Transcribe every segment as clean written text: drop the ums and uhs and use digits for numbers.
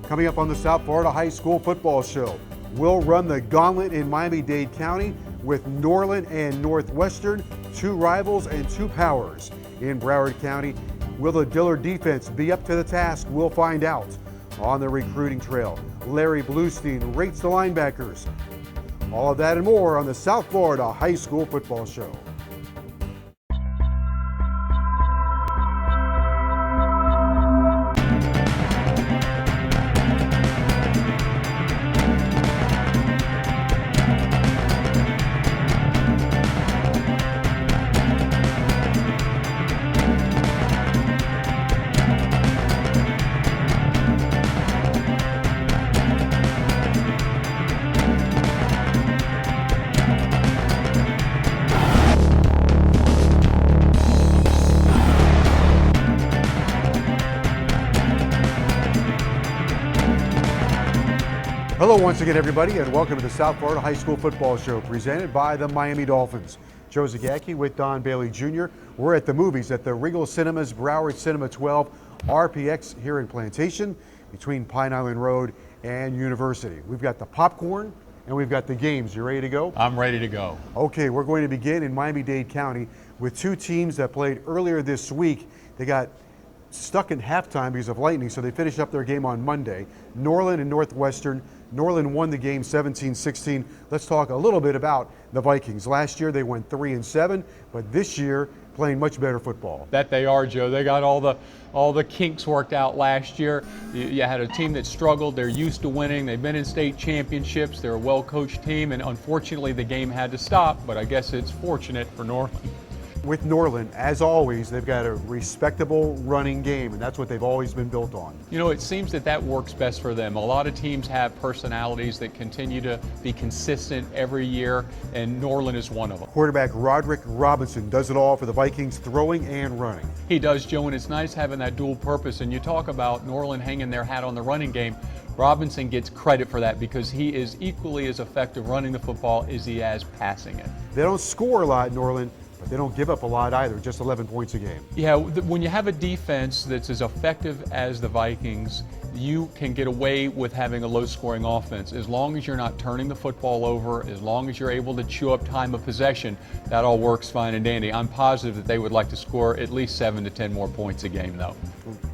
Coming up on the South Florida High School Football Show, we'll run the gauntlet in Miami-Dade County with Norland and Northwestern, two rivals and two powers. In Broward County, will the Dillard defense be up to the task? We'll find out. On the recruiting trail, Larry Bluestein rates the linebackers. All of that and more on the South Florida High School Football Show. Hello once again, everybody, and welcome to the South Florida High School Football Show presented by the Miami Dolphins. Joe Zagacki with Don Bailey Jr. We're at the movies at the Regal Cinemas, Broward Cinema 12, RPX here in Plantation between Pine Island Road and University. We've got the popcorn and we've got the games. You ready to go? I'm ready to go. Okay, we're going to begin in Miami-Dade County with two teams that played earlier this week. They got stuck in halftime because of lightning, so they finished up their game on Monday. Norland and Northwestern. Norland won the game 17-16. Let's talk a little bit about the Vikings. Last year they went 3-7, but this year playing much better football. That they are, Joe. They got all the kinks worked out last year. You had a team that struggled. They're used to winning. They've been in state championships. They're a well-coached team, and unfortunately the game had to stop, but I guess it's fortunate for Norland. With Norland, as always, they've got a respectable running game, and that's what they've always been built on. You know, it seems that works best for them. A lot of teams have personalities that continue to be consistent every year, and Norland is one of them. Quarterback Roderick Robinson does it all for the Vikings, throwing and running. He does, Joe, and it's nice having that dual purpose. And you talk about Norland hanging their hat on the running game. Robinson gets credit for that because he is equally as effective running the football as he is passing it. They don't score a lot, Norland, but they don't give up a lot either, just 11 points a game. Yeah, when you have a defense that's as effective as the Vikings, you can get away with having a low-scoring offense. As long as you're not turning the football over, as long as you're able to chew up time of possession, that all works fine and dandy. I'm positive that they would like to score at least 7 to 10 more points a game, though.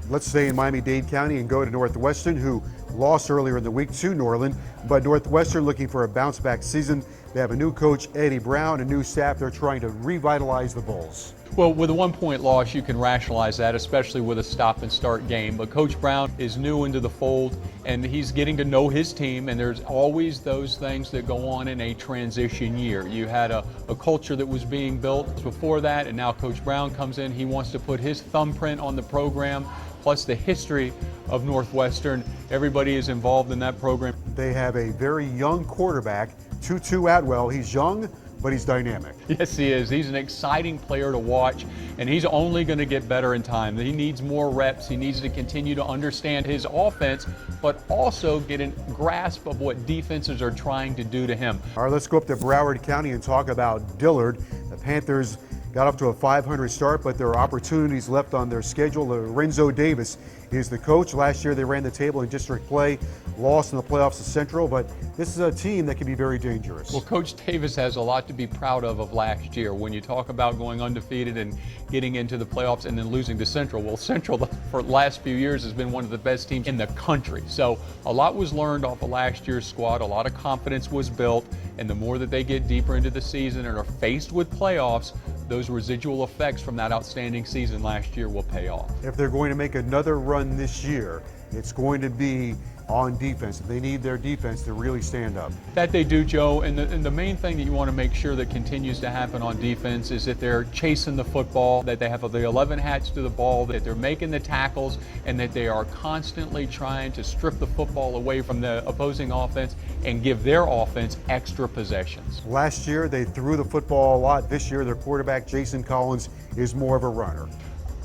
Let's stay in Miami-Dade County and go to Northwestern, who lost earlier in the week to Norland, but Northwestern looking for a bounce-back season. They have a new coach, Eddie Brown, a new staff. They're trying to revitalize the Bulls. Well, with a one-point loss, you can rationalize that, especially with a stop-and-start game. But Coach Brown is new into the fold, and he's getting to know his team, and there's always those things that go on in a transition year. You had a culture that was being built before that, and now Coach Brown comes in. He wants to put his thumbprint on the program, plus the history of Northwestern. Everybody is involved in that program. They have a very young quarterback, Tutu Atwell. He's young, but he's dynamic. Yes, he is. He's an exciting player to watch, and he's only going to get better in time. He needs more reps. He needs to continue to understand his offense, but also get a grasp of what defenses are trying to do to him. All right, let's go up to Broward County and talk about Dillard. The Panthers got up to a 500 start, but there are opportunities left on their schedule. Lorenzo Davis is the coach. Last year they ran the table in district play, lost in the playoffs to Central, but this is a team that can be very dangerous. Well, Coach Davis has a lot to be proud of last year. When you talk about going undefeated and getting into the playoffs and then losing to Central, well, Central for the last few years has been one of the best teams in the country. So a lot was learned off of last year's squad. A lot of confidence was built, and the more that they get deeper into the season and are faced with playoffs, those residual effects from that outstanding season last year will pay off. If they're going to make another run this year, it's going to be on defense. They need their defense to really stand up. That they do, Joe, and the main thing that you want to make sure that continues to happen on defense is that they're chasing the football, that they have the 11 hats to the ball, that they're making the tackles, and that they are constantly trying to strip the football away from the opposing offense and give their offense extra possessions. Last year they threw the football a lot. This year their quarterback, Jason Collins, is more of a runner.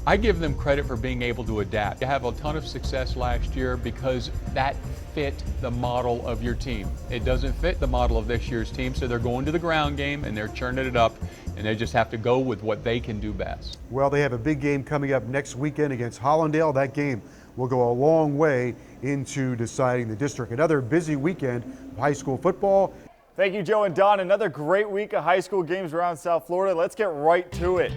I give them credit for being able to adapt. You have a ton of success last year because that fit the model of your team. It doesn't fit the model of this year's team, so they're going to the ground game and they're churning it up, and they just have to go with what they can do best. Well, they have a big game coming up next weekend against Hollandale. That game will go a long way into deciding the district. Another busy weekend of high school football. Thank you, Joe and Don. Another great week of high school games around South Florida. Let's get right to it.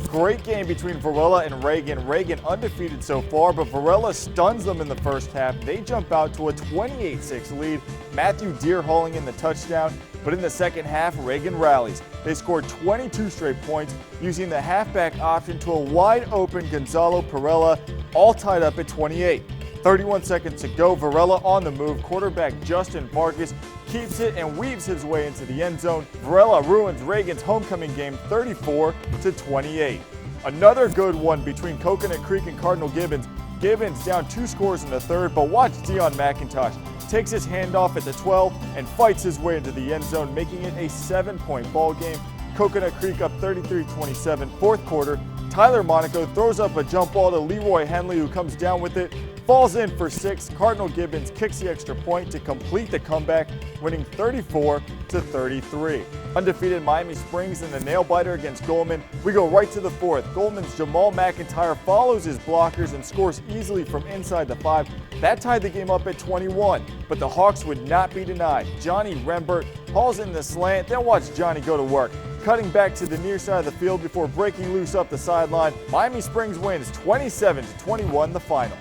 Great game between Varela and Reagan. Reagan undefeated so far, but Varela stuns them in the first half. They jump out to a 28-6 lead. Matthew Deere hauling in the touchdown, but in the second half, Reagan rallies. They scored 22 straight points using the halfback option to a wide-open Gonzalo Perella, all tied up at 28. 31 seconds to go. Varela on the move. Quarterback Justin Marcus keeps it and weaves his way into the end zone. Varela ruins Reagan's homecoming game 34-28. Another good one between Coconut Creek and Cardinal Gibbons. Gibbons down 2 scores in the third, but watch Dion McIntosh. Takes his handoff at the 12 and fights his way into the end zone, making it a 7-point ball game. Coconut Creek up 33-27, fourth quarter. Tyler Monaco throws up a jump ball to Leroy Henley, who comes down with it, falls in for 6. Cardinal Gibbons kicks the extra point to complete the comeback, winning 34-33. Undefeated Miami Springs in the nail-biter against Goldman. We go right to the fourth. Goldman's Jamal McIntyre follows his blockers and scores easily from inside the 5. That tied the game up at 21, but the Hawks would not be denied. Johnny Rembert hauls in the slant, then watch Johnny go to work, cutting back to the near side of the field before breaking loose up the sideline. Miami Springs wins 27-21 the final.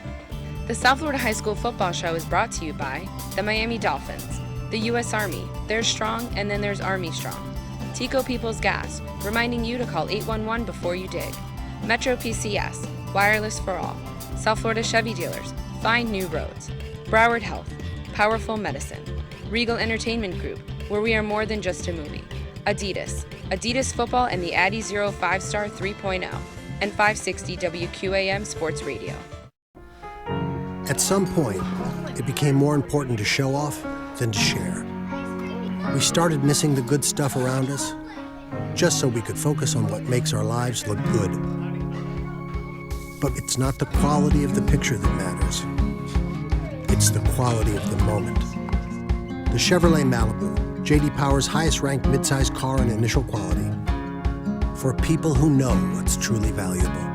The South Florida High School Football Show is brought to you by the Miami Dolphins, the U.S. Army. There's strong, and then there's Army Strong. Tico People's Gas, reminding you to call 811 before you dig. Metro PCS, wireless for all. South Florida Chevy dealers, find new roads. Broward Health, powerful medicine. Regal Entertainment Group, where we are more than just a movie. Adidas Football and the Addy Zero 5-Star 3.0, and 560 WQAM Sports Radio. At some point, it became more important to show off than to share. We started missing the good stuff around us, just so we could focus on what makes our lives look good. But it's not the quality of the picture that matters. It's the quality of the moment. The Chevrolet Malibu, J.D. Power's highest-ranked midsize car in initial quality, for people who know what's truly valuable.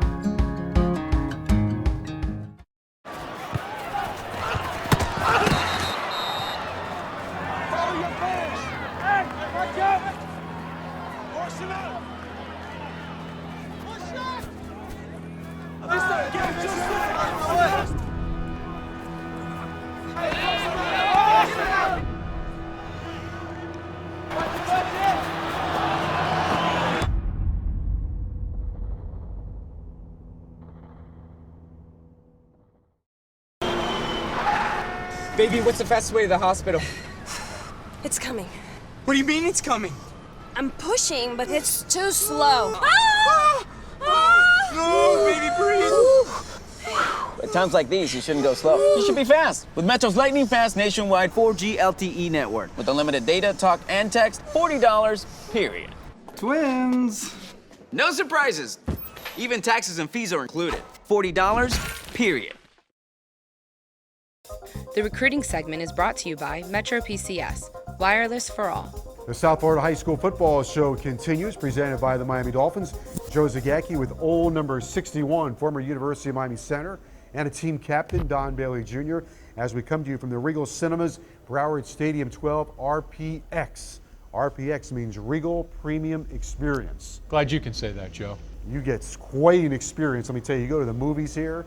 Baby, what's the fastest way to the hospital? It's coming. What do you mean it's coming? I'm pushing, but it's too slow. No, baby, breathe. At times like these, you shouldn't go slow. You should be fast. With Metro's lightning fast nationwide 4G LTE network. With unlimited data, talk, and text, $40, period. Twins. No surprises. Even taxes and fees are included. $40, period. The recruiting segment is brought to you by Metro PCS, wireless for all. The South Florida High School Football Show continues, presented by the Miami Dolphins. Joe Zagacki with old number 61, former University of Miami center, and a team captain, Don Bailey Jr., as we come to you from the Regal Cinemas, Broward Stadium 12, RPX. RPX means Regal Premium Experience. Glad you can say that, Joe. You get quite an experience. Let me tell you, you go to the movies here.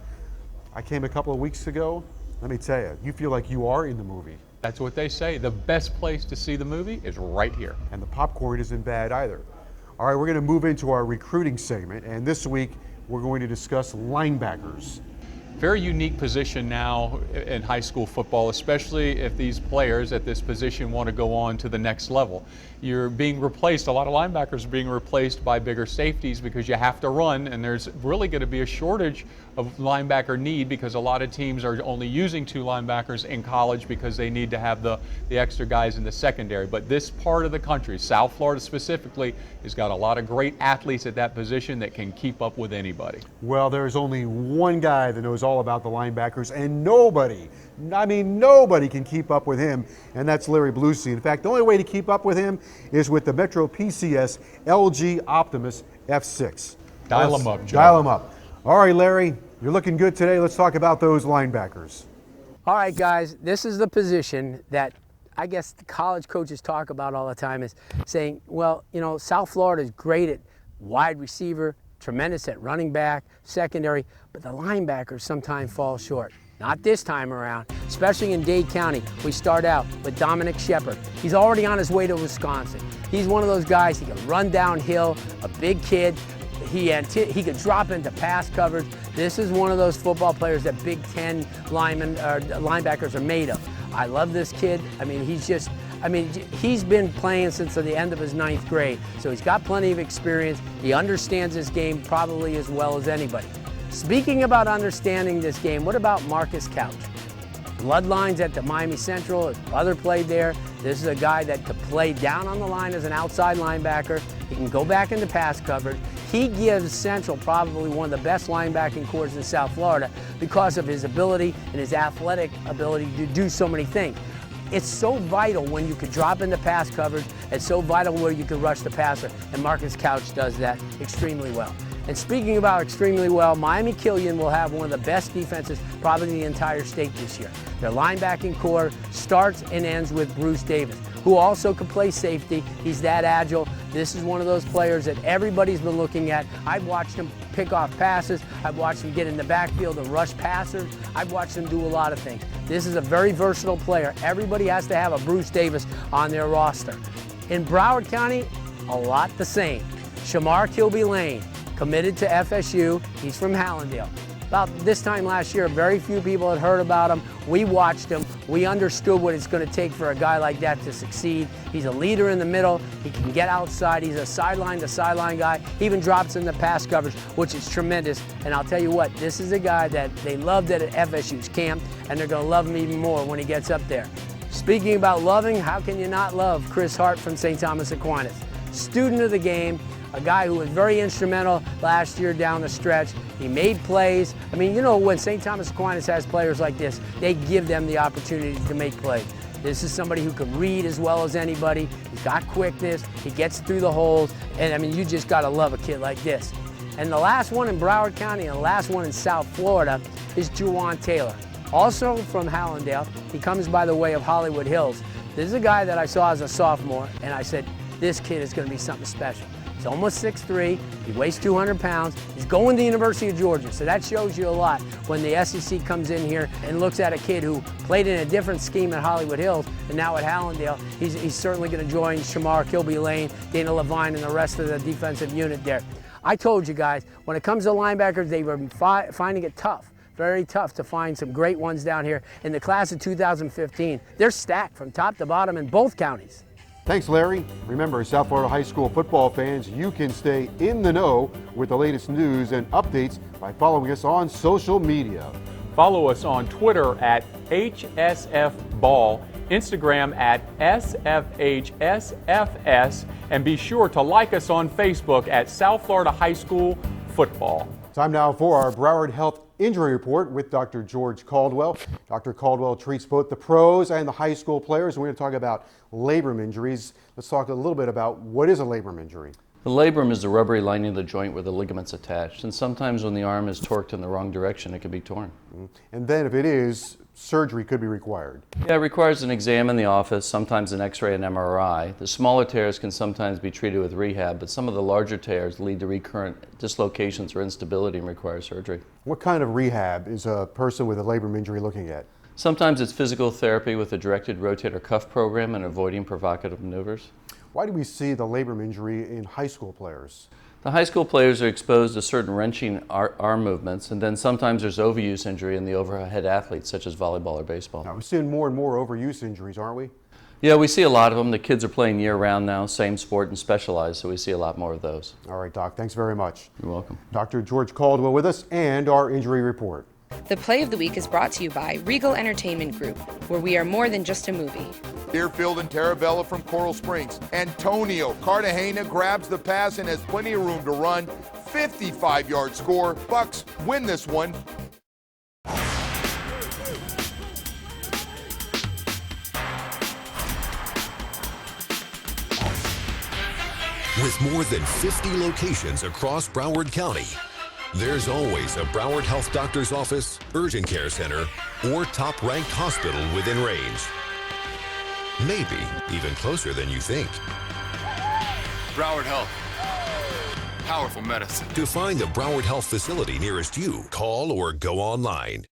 I came a couple of weeks ago. Let me tell you, you feel like you are in the movie. That's what they say. The best place to see the movie is right here. And the popcorn isn't bad either. All right, we're going to move into our recruiting segment, and this week we're going to discuss linebackers. Very unique position now in high school football, especially if these players at this position want to go on to the next level. You're being replaced, a lot of linebackers are being replaced by bigger safeties because you have to run, and there's really going to be a shortage of linebacker need because a lot of teams are only using 2 linebackers in college because they need to have the extra guys in the secondary. But this part of the country, South Florida specifically, has got a lot of great athletes at that position that can keep up with anybody. Well, there's only one guy that knows all about the linebackers, and nobody can keep up with him, and that's Larry Bluesey. In fact, the only way to keep up with him is with the Metro PCS LG Optimus F6. Dial him up, Joe. Dial him up. All right, Larry, You're looking good today. Let's talk about those linebackers. All right, guys, this is the position that I guess the college coaches talk about all the time, is saying, well, you know, South Florida is great at wide receiver, tremendous at running back, secondary, but the linebackers sometimes fall short. Not this time around, especially in Dade County. We start out with Dominic Shepard. He's already on his way to Wisconsin. He's one of those guys, he can run downhill, a big kid. He could drop into pass coverage. This is one of those football players that Big Ten linebackers are made of. I love this kid. I mean, he's been playing since the end of his 9th grade, so he's got plenty of experience. He understands this game probably as well as anybody. Speaking about understanding this game, what about Marcus Couch? Bloodlines at the Miami Central, his brother played there. This is a guy that could play down on the line as an outside linebacker. He can go back into pass coverage. He gives Central probably one of the best linebacking corps in South Florida because of his ability and his athletic ability to do so many things. It's so vital when you could drop into pass coverage. It's so vital where you can rush the passer, and Marcus Couch does that extremely well. And speaking about extremely well, Miami Killian will have one of the best defenses probably in the entire state this year. Their linebacking core starts and ends with Bruce Davis, who also can play safety. He's that agile. This is one of those players that everybody's been looking at. I've watched him pick off passes. I've watched him get in the backfield and rush passers. I've watched him do a lot of things. This is a very versatile player. Everybody has to have a Bruce Davis on their roster. In Broward County, a lot the same. Shamar Kilby-Lane, committed to FSU. He's from Hallandale. About this time last year, very few people had heard about him. We watched him. We understood what it's going to take for a guy like that to succeed. He's a leader in the middle. He can get outside. He's a sideline-to-sideline guy. He even drops in the pass coverage, which is tremendous. And I'll tell you what, this is a guy that they loved at FSU's camp, and they're going to love him even more when he gets up there. Speaking about loving, how can you not love Chris Hart from St. Thomas Aquinas? Student of the game, a guy who was very instrumental last year down the stretch. He made plays. I mean, you know, when St. Thomas Aquinas has players like this, they give them the opportunity to make plays. This is somebody who can read as well as anybody. He's got quickness. He gets through the holes. And, I mean, you just got to love a kid like this. And the last one in Broward County and the last one in South Florida is Juwan Taylor. Also from Hallandale. He comes by the way of Hollywood Hills. This is a guy that I saw as a sophomore, and I said, this kid is going to be something special. He's almost 6'3", he weighs 200 pounds, he's going to the University of Georgia, so that shows you a lot when the SEC comes in here and looks at a kid who played in a different scheme at Hollywood Hills and now at Hallandale. He's certainly going to join Shamar Kilby-Lane, Dana Levine, and the rest of the defensive unit there. I told you guys, when it comes to linebackers, they were finding it tough. Very tough to find some great ones down here. In the class of 2015, they're stacked from top to bottom in both counties. Thanks, Larry. Remember, South Florida high school football fans, you can stay in the know with the latest news and updates by following us on social media. Follow us on Twitter at HSFBall, Instagram at SFHSFS, and be sure to like us on Facebook at South Florida High School Football. Time now for our Broward Health Injury Report with Dr. George Caldwell. Dr. Caldwell treats both the pros and the high school players. We're going to talk about labrum injuries. Let's talk a little bit about what is a labrum injury. The labrum is the rubbery lining of the joint where the ligament's attached, and sometimes when the arm is torqued in the wrong direction, it can be torn. And then if it is, surgery could be required. Yeah, it requires an exam in the office, sometimes an x-ray and MRI. The smaller tears can sometimes be treated with rehab, but some of the larger tears lead to recurrent dislocations or instability and require surgery. What kind of rehab is a person with a labrum injury looking at? Sometimes it's physical therapy with a directed rotator cuff program and avoiding provocative maneuvers. Why do we see the labrum injury in high school players? The high school players are exposed to certain wrenching arm movements, and then sometimes there's overuse injury in the overhead athletes, such as volleyball or baseball. Now, we're seeing more and more overuse injuries, aren't we? Yeah, we see a lot of them. The kids are playing year-round now, same sport and specialized, so we see a lot more of those. All right, Doc, thanks very much. You're welcome. Dr. George Caldwell with us and our injury report. The Play of the Week is brought to you by Regal Entertainment Group, where we are more than just a movie. Deerfield and Taravella from Coral Springs. Antonio Cartagena grabs the pass and has plenty of room to run. 55-yard score. Bucks win this one. With more than 50 locations across Broward County, There's always a Broward Health Doctor's Office, urgent care center, or top-ranked hospital within range. Maybe even closer than you think. Broward Health. Powerful medicine. To find the Broward Health facility nearest you, call or go online.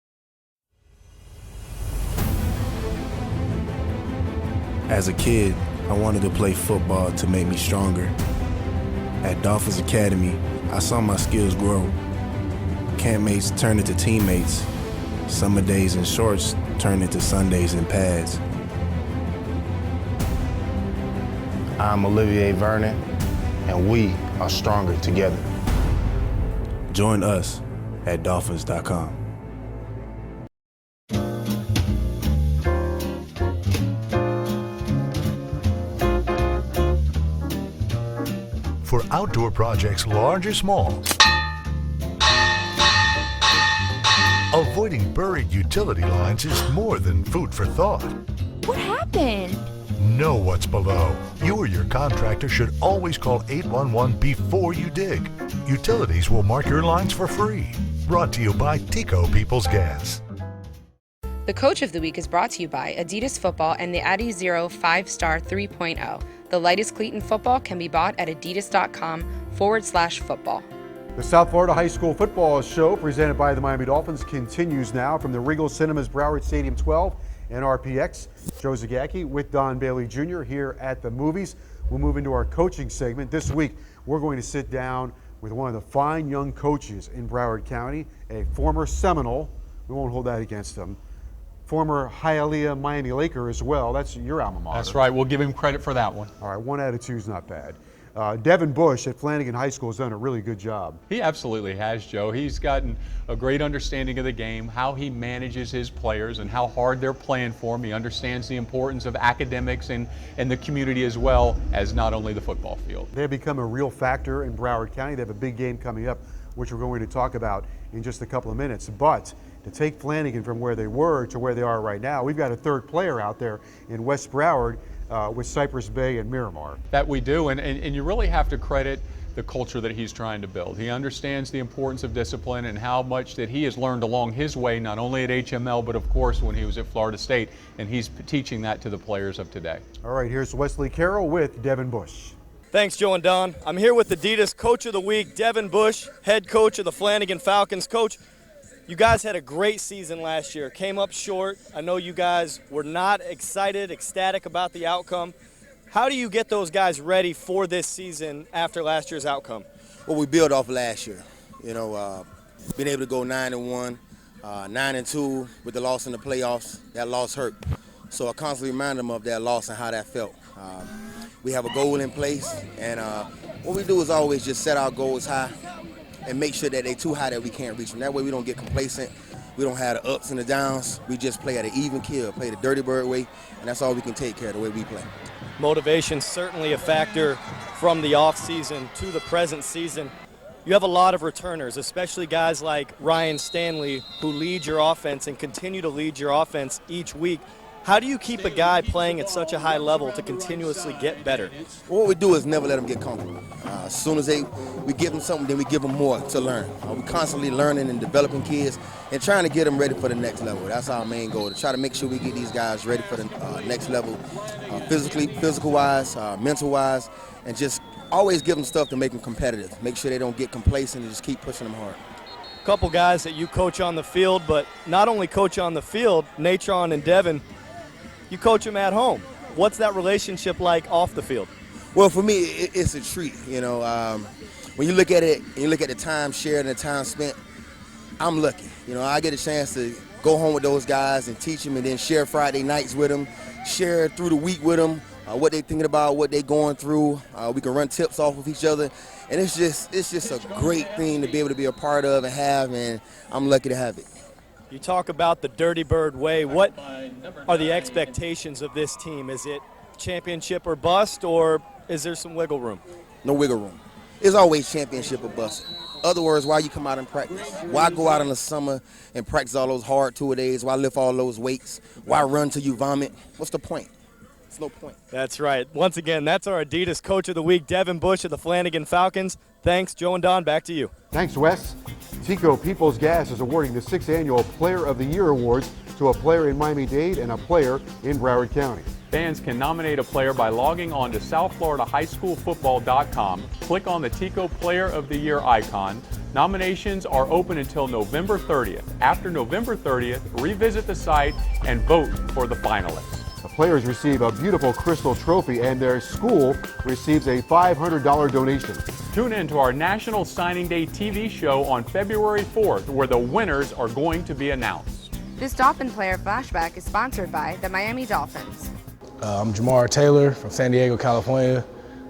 As a kid, I wanted to play football to make me stronger. At Dolphins Academy, I saw my skills grow. Campmates turned into teammates. Summer days in shorts turned into Sundays in pads. I'm Olivier Vernon, and we are stronger together. Join us at Dolphins.com. For outdoor projects large or small, avoiding buried utility lines is more than food for thought. What happened? Know what's below. You or your contractor should always call 811 before you dig. Utilities will mark your lines for free. Brought to you by Tico Peoples Gas. The Coach of the Week is brought to you by Adidas Football and the Adizero 5-Star 3.0. The lightest cleat in football can be bought at adidas.com/football. The South Florida High School Football Show presented by the Miami Dolphins continues now from the Regal Cinemas Broward Stadium 12 and RPX. Joe Zagacki with Don Bailey Jr. here at the movies. We'll move into our coaching segment. This week, we're going to sit down with one of the fine young coaches in Broward County, a former Seminole. We won't hold that against him. Former Hialeah Miami Laker as well. That's your alma mater. That's right. We'll give him credit for that one. All right, 1 out of 2 is not bad. Devin Bush at Flanagan High School has done a really good job. He absolutely has, Joe. He's gotten a great understanding of the game, how he manages his players and how hard they're playing for him. He understands the importance of academics and the community as well as not only the football field. They have become a real factor in Broward County. They have a big game coming up, which we're going to talk about in just a couple of minutes. But to take Flanagan from where they were to where they are right now, we've got a third player out there in West Broward with Cypress Bay and Miramar. That we do, and you really have to credit the culture that he's trying to build. He understands the importance of discipline and how much that he has learned along his way, not only at HML, but of course when he was at Florida State, and he's teaching that to the players of today. All right, here's Wesley Carroll with Devin Bush. Thanks, Joe and Don. I'm here with Adidas Coach of the Week, Devin Bush, head coach of the Flanagan Falcons. Coach, you guys had a great season last year, came up short. I know you guys were not ecstatic about the outcome. How do you get those guys ready for this season after last year's outcome? Well, we built off last year. You know, being able to go 9-1, 9-2 with the loss in the playoffs, that loss hurt. So I constantly remind them of that loss and how that felt. We have a goal in place, and what we do is always just set our goals high and make sure that they're too high that we can't reach them. That way we don't get complacent. We don't have the ups and the downs. We just play at an even keel, play the Dirty Bird way, and that's all we can take care of the way we play. Motivation certainly a factor from the offseason to the present season. You have a lot of returners, especially guys like Ryan Stanley, who lead your offense and continue to lead your offense each week. How do you keep a guy playing at such a high level to continuously get better? Well, what we do is never let them get comfortable. As soon as we give them something, then we give them more to learn. We're constantly learning and developing kids and trying to get them ready for the next level. That's our main goal, to try to make sure we get these guys ready for the next level, physical-wise, mental-wise, and just always give them stuff to make them competitive. Make sure they don't get complacent and just keep pushing them hard. A couple guys that you coach on the field, but not only coach on the field, Natron and Devin, you coach them at home. What's that relationship like off the field? Well, for me, it's a treat. You know, when you look at it, and you look at the time shared and the time spent, I'm lucky. You know, I get a chance to go home with those guys and teach them, and then share Friday nights with them, share through the week with them, what they're thinking about, what they're going through. We can run tips off of each other, and it's just a great thing to be able to be a part of and have, and I'm lucky to have it. You talk about the Dirty Bird way. What are the expectations of this team? Is it championship or bust, or is there some wiggle room? No wiggle room. It's always championship or bust. Other words, why you come out and practice? Why go out in the summer and practice all those hard 2 days? Why lift all those weights? Why run till you vomit? What's the point? It's no point. That's right. Once again, that's our Adidas Coach of the Week, Devin Bush of the Flanagan Falcons. Thanks, Joe and Don. Back to you. Thanks, Wes. Tico Peoples Gas is awarding the 6th Annual Player of the Year Awards to a player in Miami-Dade and a player in Broward County. Fans can nominate a player by logging on to southfloridahighschoolfootball.com. Click on the Tico Player of the Year icon. Nominations are open until November 30th. After November 30th, revisit the site and vote for the finalists. The players receive a beautiful crystal trophy and their school receives a $500 donation. Tune in to our National Signing Day TV show on February 4th, where the winners are going to be announced. This Dolphin Player Flashback is sponsored by the Miami Dolphins. I'm Jamar Taylor from San Diego, California,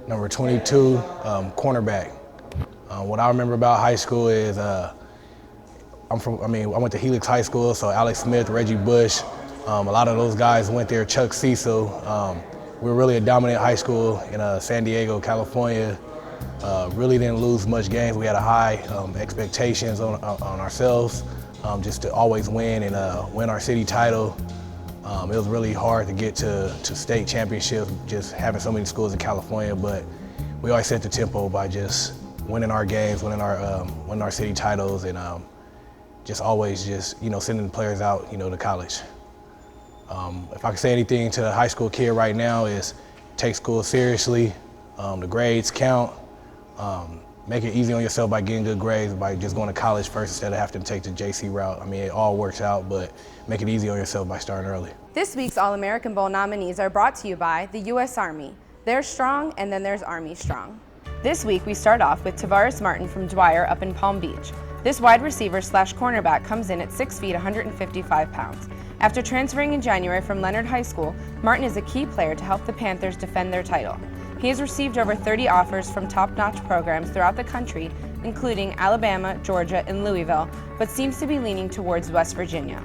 number 22, cornerback. What I remember about high school is I went to Helix High School, so Alex Smith, Reggie Bush, a lot of those guys went there, Chuck Cecil. We were really a dominant high school in San Diego, California. Really didn't lose much games. We had a high expectations on ourselves, just to always win and win our city title. It was really hard to get to state championships, just having so many schools in California, but we always set the tempo by just winning our games, winning our city titles, and just always sending players out, to college. If I could say anything to the high school kid right now is take school seriously, the grades count, make it easy on yourself by getting good grades, by just going to college first instead of having to take the JC route. I mean, it all works out, but make it easy on yourself by starting early. This week's All-American Bowl nominees are brought to you by the U.S. Army. They're strong, and then there's Army Strong. This week, we start off with Tavares Martin from Dwyer up in Palm Beach. This wide receiver / cornerback comes in at 6 feet, 155 pounds. After transferring in January from Leonard High School, Martin is a key player to help the Panthers defend their title. He has received over 30 offers from top-notch programs throughout the country, including Alabama, Georgia, and Louisville, but seems to be leaning towards West Virginia.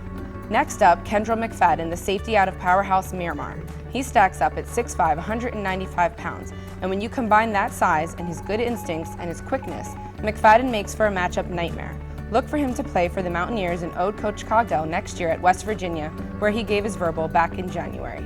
Next up, Kendrell McFadden, the safety out of Powerhouse Miramar. He stacks up at 6'5", 195 pounds, and when you combine that size and his good instincts and his quickness, McFadden makes for a matchup nightmare. Look for him to play for the Mountaineers and ode Coach Cogdell next year at West Virginia, where he gave his verbal back in January.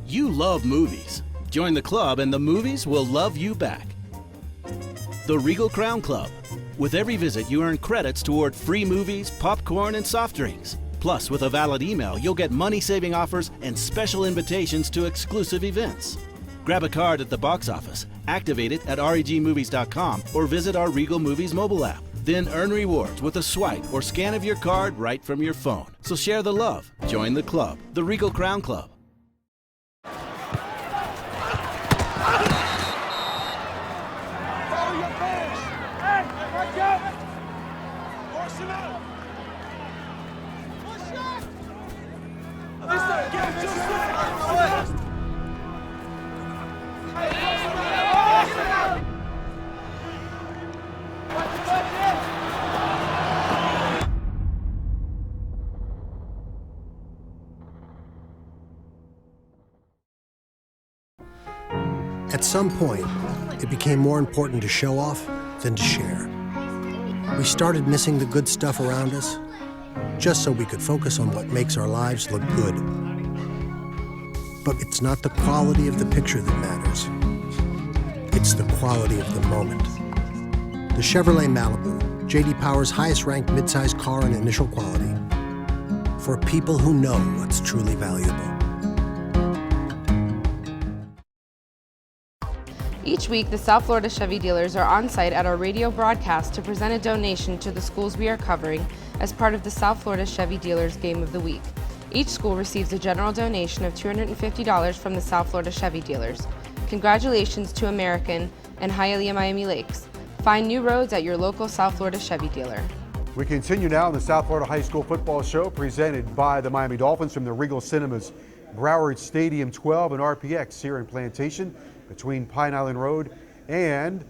You love movies. Join the club and the movies will love you back. The Regal Crown Club. With every visit, you earn credits toward free movies, popcorn, and soft drinks. Plus, with a valid email, you'll get money-saving offers and special invitations to exclusive events. Grab a card at the box office, activate it at regmovies.com, or visit our Regal Movies mobile app. Then earn rewards with a swipe or scan of your card right from your phone. So share the love. Join the club. The Regal Crown Club. At some point, it became more important to show off than to share. We started missing the good stuff around us, just so we could focus on what makes our lives look good. But it's not the quality of the picture that matters. It's the quality of the moment. The Chevrolet Malibu, J.D. Power's highest-ranked midsize car in initial quality, for people who know what's truly valuable. Each week, the South Florida Chevy dealers are on site at our radio broadcast to present a donation to the schools we are covering as part of the South Florida Chevy Dealers Game of the Week. Each school receives a general donation of $250 from the South Florida Chevy dealers. Congratulations to American and Hialeah Miami Lakes. Find new roads at your local South Florida Chevy dealer. We continue now in the South Florida High School Football Show presented by the Miami Dolphins from the Regal Cinemas, Broward Stadium 12 and RPX here in Plantation between Pine Island Road and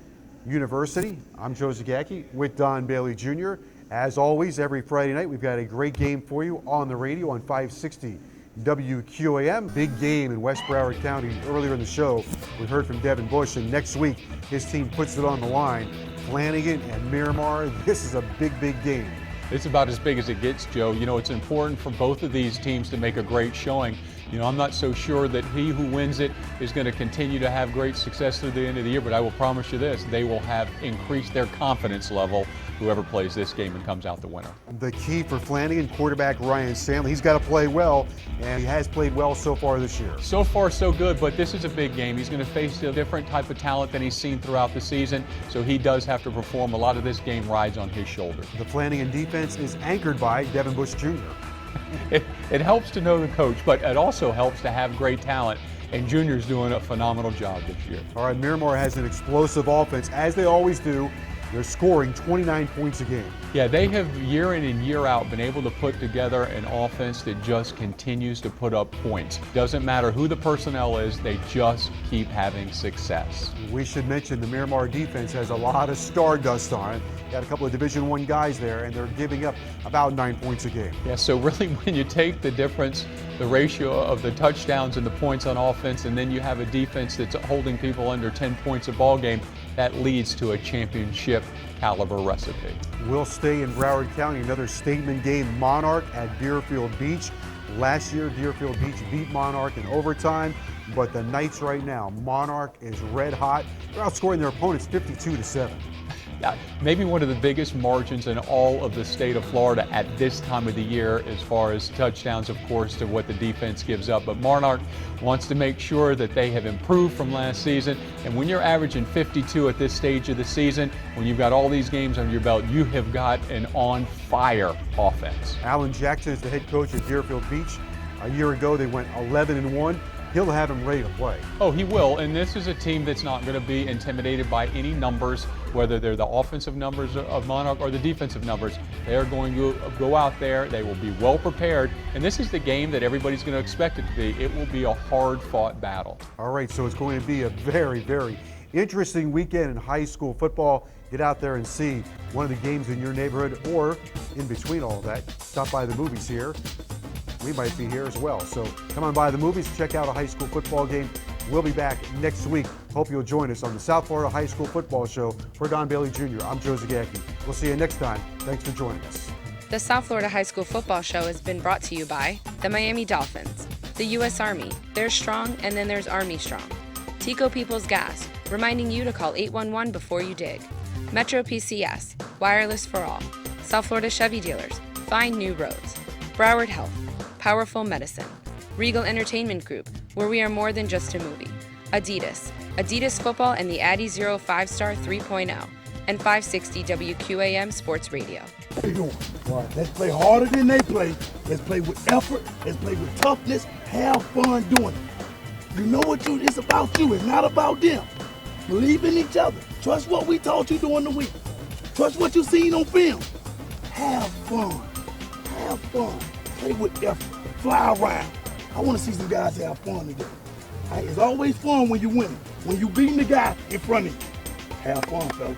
University. I'm Joe Zagacki with Don Bailey Jr. As always, every Friday night, we've got a great game for you on the radio on 560 WQAM. Big game in West Broward County. Earlier in the show, we heard from Devin Bush, and next week, his team puts it on the line. Flanagan and Miramar, this is a big, big game. It's about as big as it gets, Joe. You know, it's important for both of these teams to make a great showing. You know, I'm not so sure that he who wins it is going to continue to have great success through the end of the year, but I will promise you this, they will have increased their confidence level, whoever plays this game and comes out the winner. The key for Flanagan, quarterback Ryan Stanley, he's got to play well, and he has played well so far this year. So far, so good, but this is a big game. He's going to face a different type of talent than he's seen throughout the season, so he does have to perform. A lot of this game rides on his shoulders. The Flanagan defense is anchored by Devin Bush Jr. It helps to know the coach, but it also helps to have great talent, and Junior's doing a phenomenal job this year. All right, Miramar has an explosive offense, as they always do. They're scoring 29 points a game. Yeah, they have year in and year out been able to put together an offense that just continues to put up points. Doesn't matter who the personnel is, they just keep having success. We should mention the Miramar defense has a lot of stardust on it. Got a couple of Division I guys there, and they're giving up about 9 points a game. Yeah, so really when you take the difference, the ratio of the touchdowns and the points on offense, and then you have a defense that's holding people under 10 points a ball game, that leads to a championship caliber recipe. We'll stay in Broward County, another statement game, Monarch at Deerfield Beach. Last year, Deerfield Beach beat Monarch in overtime, but the Knights right now, Monarch is red hot. They're outscoring their opponents 52-7. Yeah, maybe one of the biggest margins in all of the state of Florida at this time of the year, as far as touchdowns, of course, to what the defense gives up. But Monarch wants to make sure that they have improved from last season. And when you're averaging 52 at this stage of the season, when you've got all these games under your belt, you have got an on-fire offense. Alan Jackson is the head coach at Deerfield Beach. A year ago, they went 11-1. He'll have him ready to play. Oh, he will, and this is a team that's not going to be intimidated by any numbers, whether they're the offensive numbers of Monarch or the defensive numbers. They're going to go out there, they will be well prepared, and this is the game that everybody's going to expect it to be. It will be a hard-fought battle. All right, so it's going to be a very, very interesting weekend in high school football. Get out there and see one of the games in your neighborhood, or in between all that, stop by the movies here. We might be here as well. So come on by the movies, check out a high school football game. We'll be back next week. Hope you'll join us on the South Florida High School Football Show. For Don Bailey Jr., I'm Joe Zagacki. We'll see you next time. Thanks for joining us. The South Florida High School Football Show has been brought to you by the Miami Dolphins, the U.S. Army. There's strong, and then there's Army strong. Tico People's Gas, reminding you to call 811 before you dig. Metro PCS, wireless for all. South Florida Chevy dealers, find new roads. Broward Health, powerful medicine. Regal Entertainment Group, where we are more than just a movie. Adidas Football and the Addy Zero 5-Star 3.0. And 560 WQAM Sports Radio. What are you doing? Right. Let's play harder than they play. Let's play with effort. Let's play with toughness. Have fun doing it. You know what it's about you. It's not about them. Believe in each other. Trust what we taught you during the week. Trust what you seen on film. Have fun. Have fun. Play with effort. Fly around. I want to see some guys have fun today. Right? It's always fun when you win. When you beating the guy in front of you. Have fun, fellas.